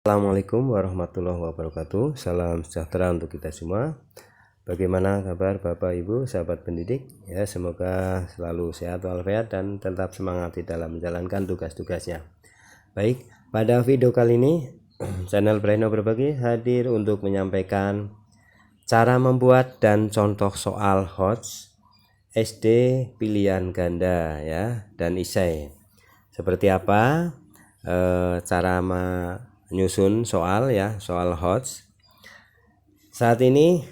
Assalamualaikum warahmatullahi wabarakatuh. Salam sejahtera untuk kita semua. Bagaimana kabar Bapak Ibu sahabat pendidik? Ya, semoga selalu sehat walafiat dan tetap semangat di dalam menjalankan tugas-tugasnya. Baik, pada video kali ini channel Braino Berbagi hadir untuk menyampaikan cara membuat dan contoh soal HOTS SD pilihan ganda ya dan isai. Seperti apa cara menyusun soal HOTS. Saat ini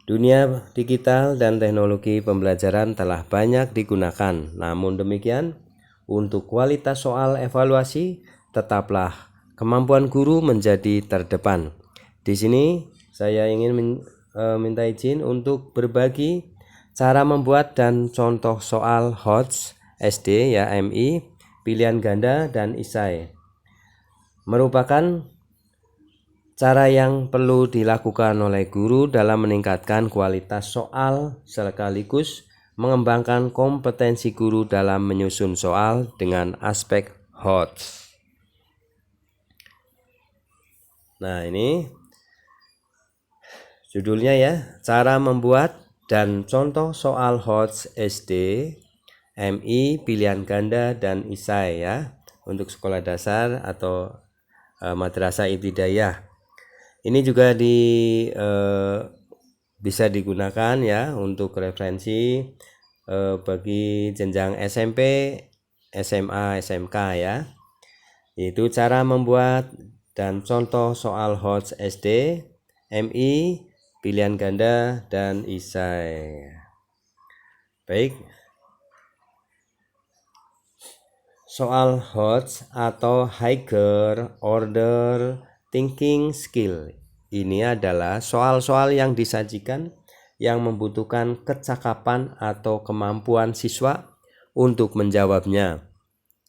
dunia digital dan teknologi pembelajaran telah banyak digunakan. Namun demikian, untuk kualitas soal evaluasi tetaplah kemampuan guru menjadi terdepan. Di sini saya ingin minta izin untuk berbagi cara membuat dan contoh soal HOTS SD MI pilihan ganda dan isai. Merupakan cara yang perlu dilakukan oleh guru dalam meningkatkan kualitas soal sekaligus mengembangkan kompetensi guru dalam menyusun soal dengan aspek HOTS. Nah, ini judulnya ya, cara membuat dan contoh soal HOTS SD MI pilihan ganda dan isai ya, untuk sekolah dasar atau madrasah ibtidaiyah. Ini juga bisa digunakan ya untuk referensi bagi jenjang SMP, SMA, SMK ya. Itu cara membuat dan contoh soal HOTS SD, MI, pilihan ganda dan isai. Baik. Soal HOTS atau Higher Order Thinking Skill ini adalah soal-soal yang disajikan yang membutuhkan kecakapan atau kemampuan siswa untuk menjawabnya.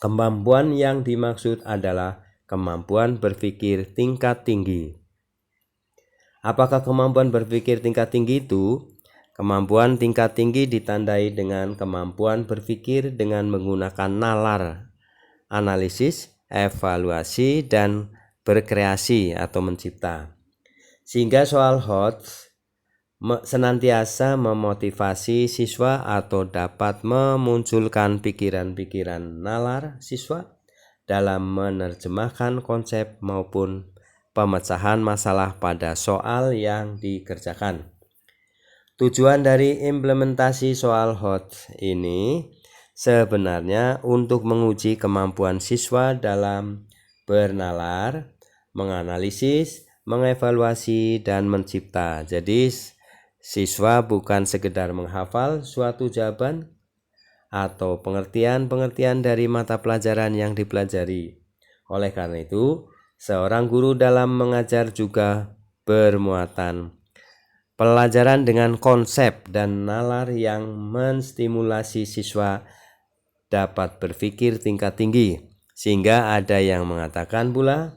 Kemampuan yang dimaksud adalah kemampuan berpikir tingkat tinggi. Apakah kemampuan berpikir tingkat tinggi itu? Kemampuan tingkat tinggi ditandai dengan kemampuan berpikir dengan menggunakan nalar, analisis, evaluasi, dan berkreasi atau mencipta. Sehingga soal HOTS senantiasa memotivasi siswa atau dapat memunculkan pikiran-pikiran nalar siswa dalam menerjemahkan konsep maupun pemecahan masalah pada soal yang dikerjakan. Tujuan dari implementasi soal HOTS ini sebenarnya untuk menguji kemampuan siswa dalam bernalar, menganalisis, mengevaluasi, dan mencipta. Jadi siswa bukan sekedar menghafal suatu jawaban atau pengertian-pengertian dari mata pelajaran yang dipelajari. Oleh karena itu, seorang guru dalam mengajar juga bermuatan pelajaran dengan konsep dan nalar yang menstimulasi siswa dapat berpikir tingkat tinggi. Sehingga ada yang mengatakan pula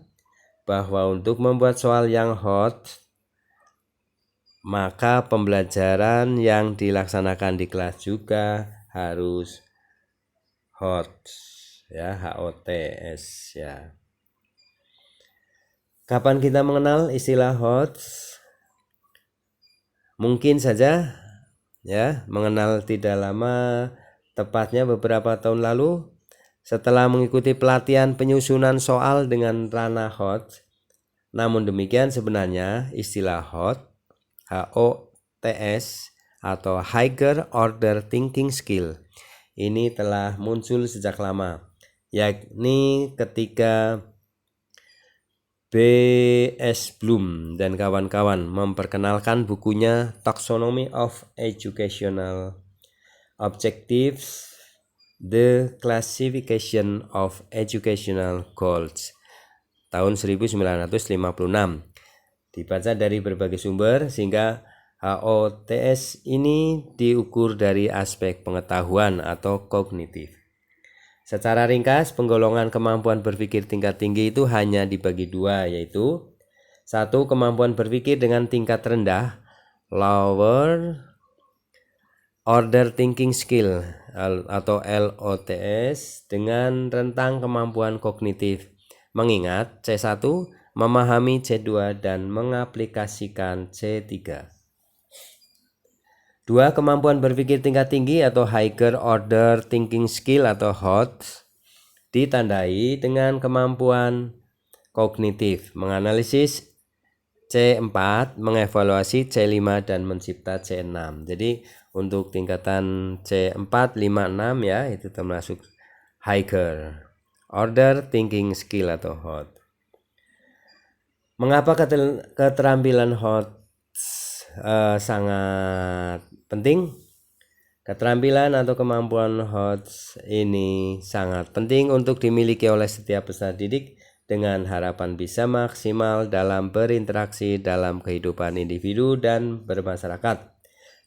bahwa untuk membuat soal yang HOTS, maka pembelajaran yang dilaksanakan di kelas juga harus HOTS ya, HOTS ya. Kapan kita mengenal istilah HOTS? Mungkin saja ya, mengenal tidak lama, tepatnya beberapa tahun lalu setelah mengikuti pelatihan penyusunan soal dengan ranah HOTS. Namun demikian sebenarnya istilah HOTS atau Higher Order Thinking Skill ini telah muncul sejak lama, yakni ketika B.S. Bloom dan kawan-kawan memperkenalkan bukunya Taxonomy of Educational Objectives, The Classification of Educational Goals tahun 1956. Dibaca dari berbagai sumber sehingga HOTS ini diukur dari aspek pengetahuan atau kognitif. Secara ringkas, penggolongan kemampuan berpikir tingkat tinggi itu hanya dibagi dua, yaitu 1. Kemampuan berpikir dengan tingkat rendah, Lower Order Thinking Skill atau LOTS, dengan rentang kemampuan kognitif mengingat C1, memahami C2, dan mengaplikasikan C3. 2. Kemampuan berpikir tingkat tinggi atau higher order thinking skill atau HOT ditandai dengan kemampuan kognitif, menganalisis C4, mengevaluasi C5, dan mencipta C6. Jadi untuk tingkatan C4, 5, 6 ya, itu termasuk higher order thinking skill atau HOT. Mengapa keterampilan HOT sangat penting? Keterampilan atau kemampuan HOT ini sangat penting untuk dimiliki oleh setiap peserta didik dengan harapan bisa maksimal dalam berinteraksi dalam kehidupan individu dan bermasyarakat,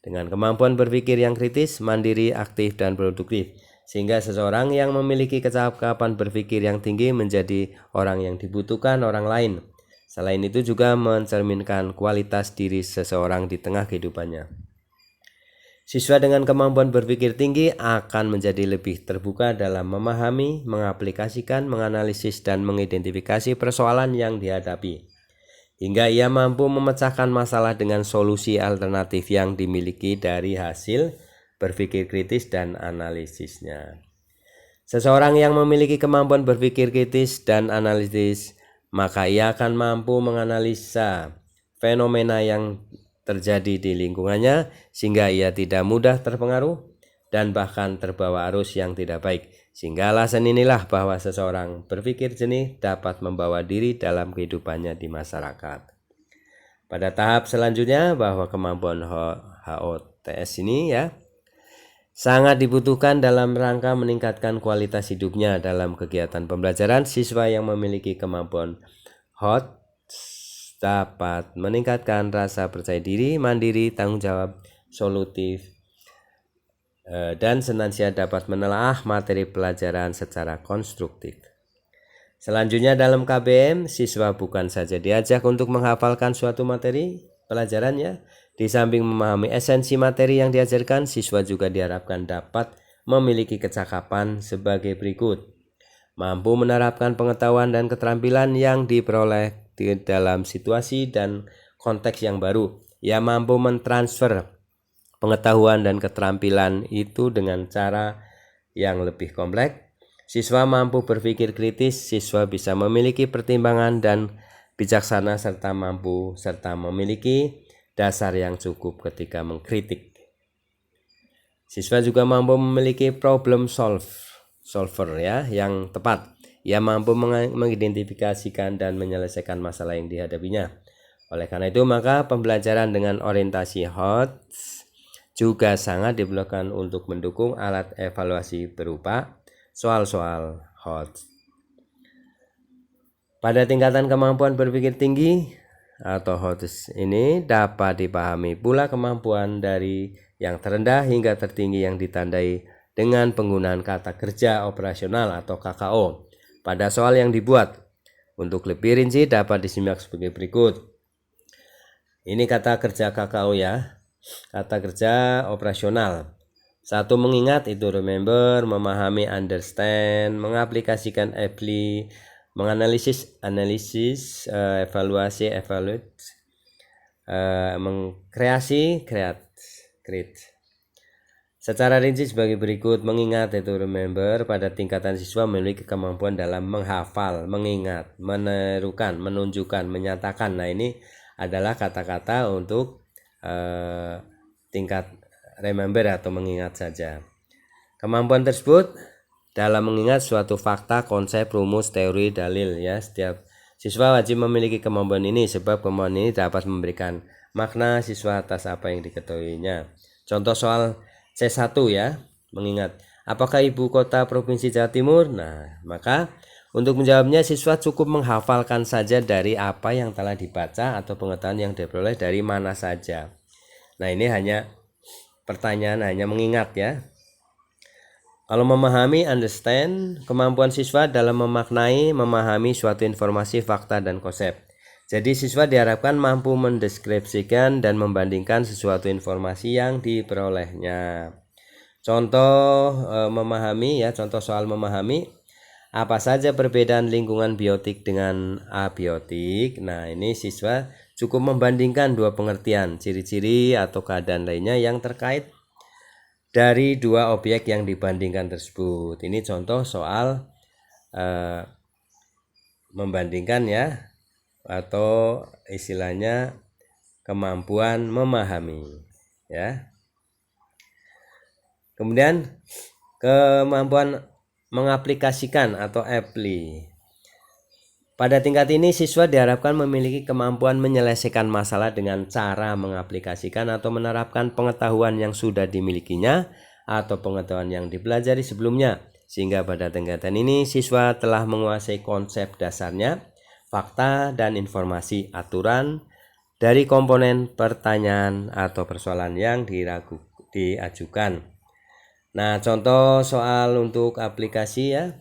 dengan kemampuan berpikir yang kritis, mandiri, aktif, dan produktif, sehingga seseorang yang memiliki kecakapan berpikir yang tinggi menjadi orang yang dibutuhkan orang lain. Selain itu juga mencerminkan kualitas diri seseorang di tengah kehidupannya. Siswa dengan kemampuan berpikir tinggi akan menjadi lebih terbuka dalam memahami, mengaplikasikan, menganalisis, dan mengidentifikasi persoalan yang dihadapi, hingga ia mampu memecahkan masalah dengan solusi alternatif yang dimiliki dari hasil berpikir kritis dan analisisnya. Seseorang yang memiliki kemampuan berpikir kritis dan analisis, maka ia akan mampu menganalisa fenomena yang terjadi di lingkungannya sehingga ia tidak mudah terpengaruh dan bahkan terbawa arus yang tidak baik. Sehingga alasan inilah bahwa seseorang berpikir jernih dapat membawa diri dalam kehidupannya di masyarakat. Pada tahap selanjutnya, bahwa kemampuan HOTS ini ya sangat dibutuhkan dalam rangka meningkatkan kualitas hidupnya. Dalam kegiatan pembelajaran, siswa yang memiliki kemampuan HOT dapat meningkatkan rasa percaya diri, mandiri, tanggung jawab, solutif, dan senantiasa dapat menelaah materi pelajaran secara konstruktif. Selanjutnya dalam KBM, siswa bukan saja diajak untuk menghafalkan suatu materi pelajarannya, di samping memahami esensi materi yang diajarkan, siswa juga diharapkan dapat memiliki kecakapan sebagai berikut: mampu menerapkan pengetahuan dan keterampilan yang diperoleh di dalam situasi dan konteks yang baru. Ia mampu mentransfer pengetahuan dan keterampilan itu dengan cara yang lebih kompleks. Siswa mampu berpikir kritis, siswa bisa memiliki pertimbangan dan bijaksana serta memiliki dasar yang cukup ketika mengkritik. Siswa juga mampu memiliki problem solver ya yang tepat. Ia mampu mengidentifikasikan dan menyelesaikan masalah yang dihadapinya. Oleh karena itu, maka pembelajaran dengan orientasi HOT juga sangat diperlukan untuk mendukung alat evaluasi berupa soal-soal HOT. Pada tingkatan kemampuan berpikir tinggi atau HOT ini dapat dipahami pula kemampuan dari yang terendah hingga tertinggi yang ditandai dengan penggunaan kata kerja operasional atau KKO pada soal yang dibuat. Untuk lebih rinci dapat disimak sebagai berikut. Ini kata kerja KKO ya. Kata kerja operasional. 1. Mengingat itu remember, memahami understand, mengaplikasikan apply, menganalisis evaluasi evaluate, mengkreasi create. Secara rinci sebagai berikut. Mengingat itu remember, pada tingkatan siswa memiliki kemampuan dalam menghafal, mengingat, menerukan, menunjukkan, menyatakan. Nah, ini adalah kata-kata untuk tingkat remember atau mengingat saja. Kemampuan tersebut dalam mengingat suatu fakta, konsep, rumus, teori, dalil ya. Setiap siswa wajib memiliki kemampuan ini sebab kemampuan ini dapat memberikan makna siswa atas apa yang diketahuinya. Contoh soal C1 ya, mengingat apakah ibu kota provinsi Jawa Timur? Nah, maka untuk menjawabnya siswa cukup menghafalkan saja dari apa yang telah dibaca atau pengetahuan yang diperoleh dari mana saja. Nah, ini hanya pertanyaan, hanya mengingat ya. Kalau memahami, understand, kemampuan siswa dalam memaknai, memahami suatu informasi, fakta, dan konsep. Jadi siswa diharapkan mampu mendeskripsikan dan membandingkan sesuatu informasi yang diperolehnya. Contoh memahami ya, contoh soal memahami. Apa saja perbedaan lingkungan biotik dengan abiotik? Nah, ini siswa cukup membandingkan dua pengertian, ciri-ciri atau keadaan lainnya yang terkait dari dua objek yang dibandingkan tersebut. Ini contoh soal membandingkan ya, atau istilahnya kemampuan memahami ya. Kemudian kemampuan mengaplikasikan atau apply. Pada tingkat ini siswa diharapkan memiliki kemampuan menyelesaikan masalah dengan cara mengaplikasikan atau menerapkan pengetahuan yang sudah dimilikinya atau pengetahuan yang dipelajari sebelumnya, sehingga pada tingkatan ini siswa telah menguasai konsep dasarnya, fakta dan informasi aturan dari komponen pertanyaan atau persoalan yang diajukan. Nah, contoh soal untuk aplikasi ya.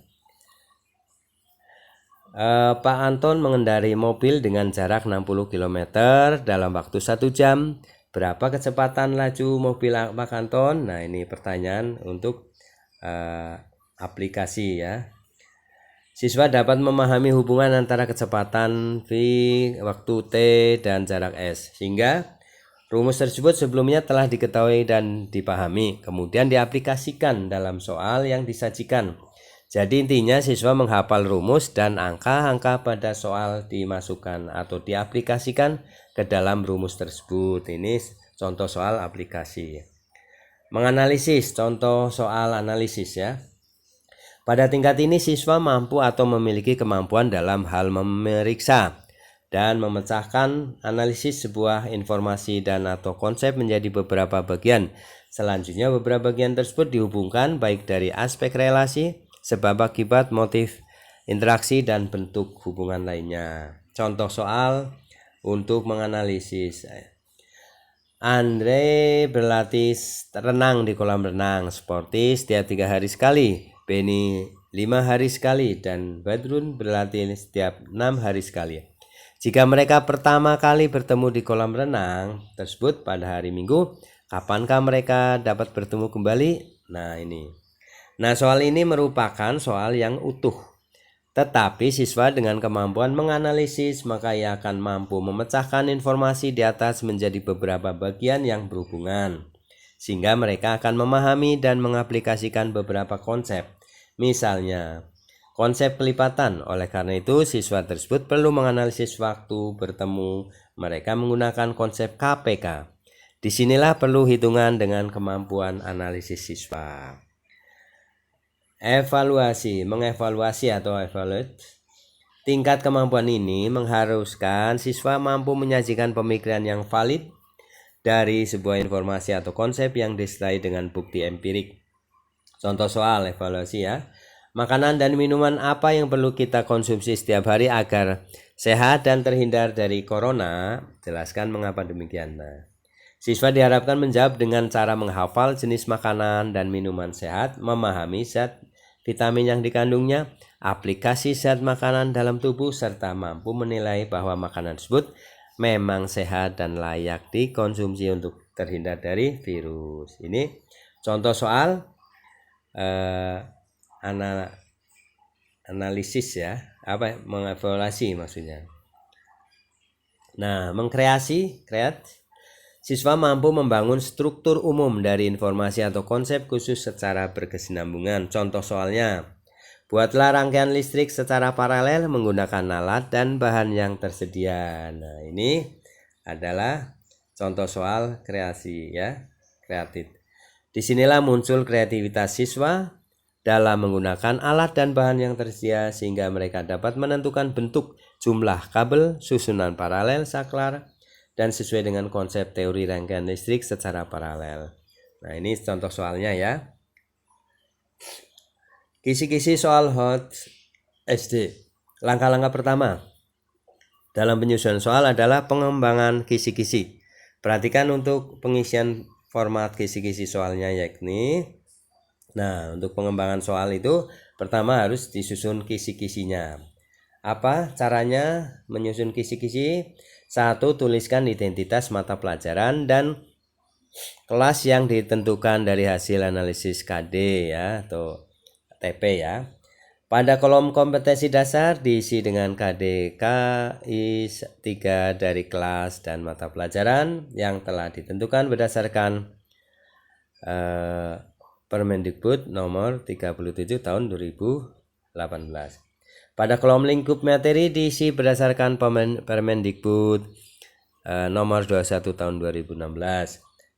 Pak Anton mengendarai mobil dengan jarak 60 km dalam waktu 1 jam. Berapa kecepatan laju mobil Pak Anton? Nah, ini pertanyaan untuk aplikasi ya. Siswa dapat memahami hubungan antara kecepatan V, waktu T, dan jarak S, sehingga rumus tersebut sebelumnya telah diketahui dan dipahami, kemudian diaplikasikan dalam soal yang disajikan. Jadi intinya siswa menghafal rumus dan angka-angka pada soal dimasukkan atau diaplikasikan ke dalam rumus tersebut. Ini contoh soal aplikasi. Menganalisis, contoh soal analisis ya. Pada tingkat ini siswa mampu atau memiliki kemampuan dalam hal memeriksa dan memecahkan analisis sebuah informasi dan atau konsep menjadi beberapa bagian. Selanjutnya beberapa bagian tersebut dihubungkan baik dari aspek relasi, sebab akibat, motif, interaksi, dan bentuk hubungan lainnya. Contoh soal untuk menganalisis. Andre berlatih renang di kolam renang sporty setiap 3 hari sekali, Benny 5 hari sekali, dan Badrun berlatih setiap 6 hari sekali. Jika mereka pertama kali bertemu di kolam renang tersebut pada hari Minggu, kapankah mereka dapat bertemu kembali? Nah, ini. Nah, soal ini merupakan soal yang utuh. Tetapi siswa dengan kemampuan menganalisis, maka ia akan mampu memecahkan informasi di atas menjadi beberapa bagian yang berhubungan, sehingga mereka akan memahami dan mengaplikasikan beberapa konsep. Misalnya, konsep pelipatan. Oleh karena itu, siswa tersebut perlu menganalisis waktu bertemu mereka menggunakan konsep KPK. Disinilah perlu hitungan dengan kemampuan analisis siswa. Evaluasi, mengevaluasi atau evaluate. Tingkat kemampuan ini mengharuskan siswa mampu menyajikan pemikiran yang valid dari sebuah informasi atau konsep yang disertai dengan bukti empirik. Contoh soal evaluasi ya. Makanan dan minuman apa yang perlu kita konsumsi setiap hari agar sehat dan terhindar dari corona? Jelaskan mengapa demikian. Nah, siswa diharapkan menjawab dengan cara menghafal jenis makanan dan minuman sehat, memahami zat vitamin yang dikandungnya, aplikasi zat makanan dalam tubuh, serta mampu menilai bahwa makanan tersebut memang sehat dan layak dikonsumsi untuk terhindar dari virus. Ini contoh soal analisis ya, mengevaluasi maksudnya. Nah, mengkreasi, siswa mampu membangun struktur umum dari informasi atau konsep khusus secara berkesinambungan. Contoh soalnya, buatlah rangkaian listrik secara paralel menggunakan alat dan bahan yang tersedia. Nah, ini adalah contoh soal kreasi ya, kreatif. Disinilah muncul kreativitas siswa dalam menggunakan alat dan bahan yang tersedia sehingga mereka dapat menentukan bentuk, jumlah kabel, susunan paralel, saklar, dan sesuai dengan konsep teori rangkaian listrik secara paralel. Nah, ini contoh soalnya ya. Kisi-kisi soal HOT SD. Langkah-langkah pertama dalam penyusunan soal adalah pengembangan kisi-kisi. Perhatikan untuk pengisian format kisi-kisi soalnya yakni, nah, untuk pengembangan soal itu pertama harus disusun kisi-kisinya. Apa caranya menyusun kisi-kisi? 1. Tuliskan identitas mata pelajaran dan kelas yang ditentukan dari hasil analisis KD ya atau TP ya. Pada kolom kompetensi dasar diisi dengan KDKI 3 dari kelas dan mata pelajaran yang telah ditentukan berdasarkan Permendikbud nomor 37 tahun 2018. Pada kolom lingkup materi diisi berdasarkan Permendikbud nomor 21 tahun 2016.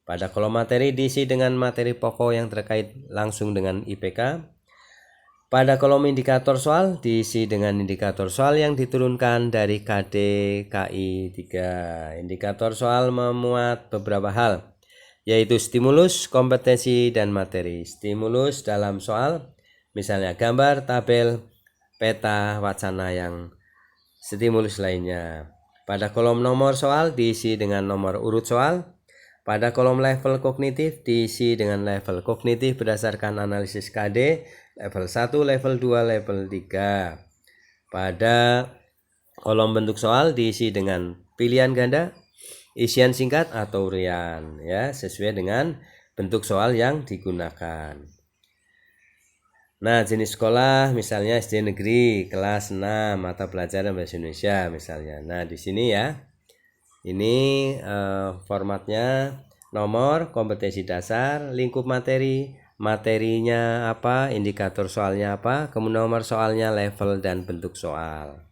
Pada kolom materi diisi dengan materi pokok yang terkait langsung dengan IPK. Pada kolom indikator soal diisi dengan indikator soal yang diturunkan dari KDKI 3. Indikator soal memuat beberapa hal, yaitu stimulus, kompetensi, dan materi. Stimulus dalam soal, misalnya gambar, tabel, peta, wacana yang stimulus lainnya. Pada kolom nomor soal diisi dengan nomor urut soal. Pada kolom level kognitif diisi dengan level kognitif berdasarkan analisis KD, level 1, level 2, level 3. Pada kolom bentuk soal diisi dengan pilihan ganda, isian singkat atau urian, ya, sesuai dengan bentuk soal yang digunakan. Nah, jenis sekolah misalnya SD negeri kelas 6 mata pelajaran bahasa Indonesia misalnya. Nah, di sini ya. Ini formatnya nomor, kompetensi dasar, lingkup materi, materinya apa, indikator soalnya apa, kemudian nomor soalnya, level dan bentuk soal.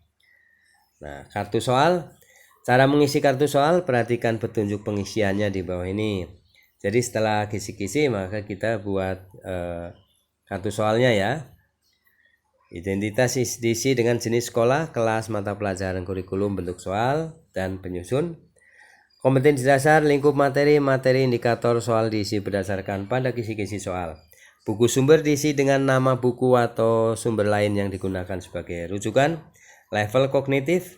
Nah, kartu soal. Cara mengisi kartu soal, perhatikan petunjuk pengisiannya di bawah ini. Jadi setelah kisi-kisi maka kita buat kartu soalnya ya. Identitas diisi dengan jenis sekolah, kelas, mata pelajaran, kurikulum, bentuk soal, dan penyusun. Kompetensi dasar, lingkup materi, indikator soal diisi berdasarkan pada kisi-kisi soal. Buku sumber diisi dengan nama buku atau sumber lain yang digunakan sebagai rujukan. Level kognitif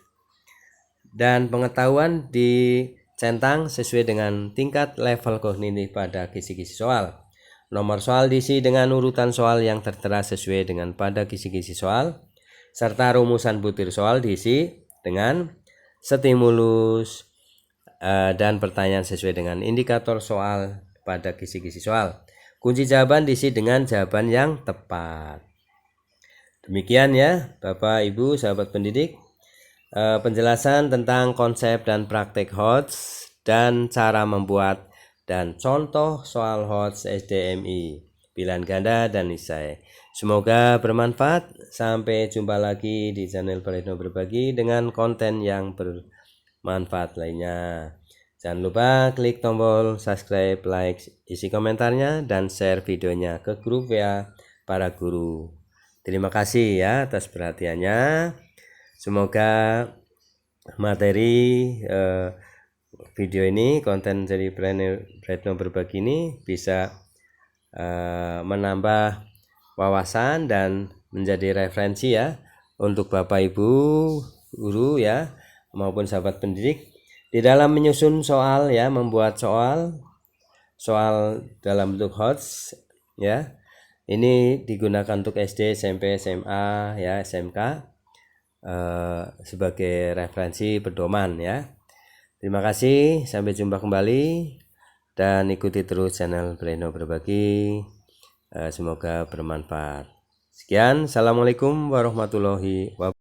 dan pengetahuan dicentang sesuai dengan tingkat level kognitif pada kisi-kisi soal. Nomor soal diisi dengan urutan soal yang tertera sesuai dengan pada kisi-kisi soal, serta rumusan butir soal diisi dengan stimulus dan pertanyaan sesuai dengan indikator soal pada kisi-kisi soal. Kunci jawaban diisi dengan jawaban yang tepat. Demikian ya Bapak Ibu sahabat pendidik, penjelasan tentang konsep dan praktek HOTS dan cara membuat dan contoh soal HOTS SDMI, pilihan ganda dan esai. Semoga bermanfaat. Sampai jumpa lagi di channel Praetno Berbagi dengan konten yang bermanfaat lainnya. Jangan lupa klik tombol subscribe, like, isi komentarnya, dan share videonya ke grup WA para guru. Terima kasih ya atas perhatiannya. Semoga materi video ini, konten dari Praetno Berbagi ini bisa menambah wawasan dan menjadi referensi ya untuk Bapak Ibu guru ya maupun sahabat pendidik di dalam menyusun soal ya, membuat soal dalam bentuk HOTS ya. Ini digunakan untuk SD, SMP, SMA ya, SMK sebagai referensi pedoman ya. Terima kasih, sampai jumpa kembali dan ikuti terus channel Praetno Berbagi. Semoga bermanfaat. Sekian, assalamualaikum warahmatullahi wabarakatuh.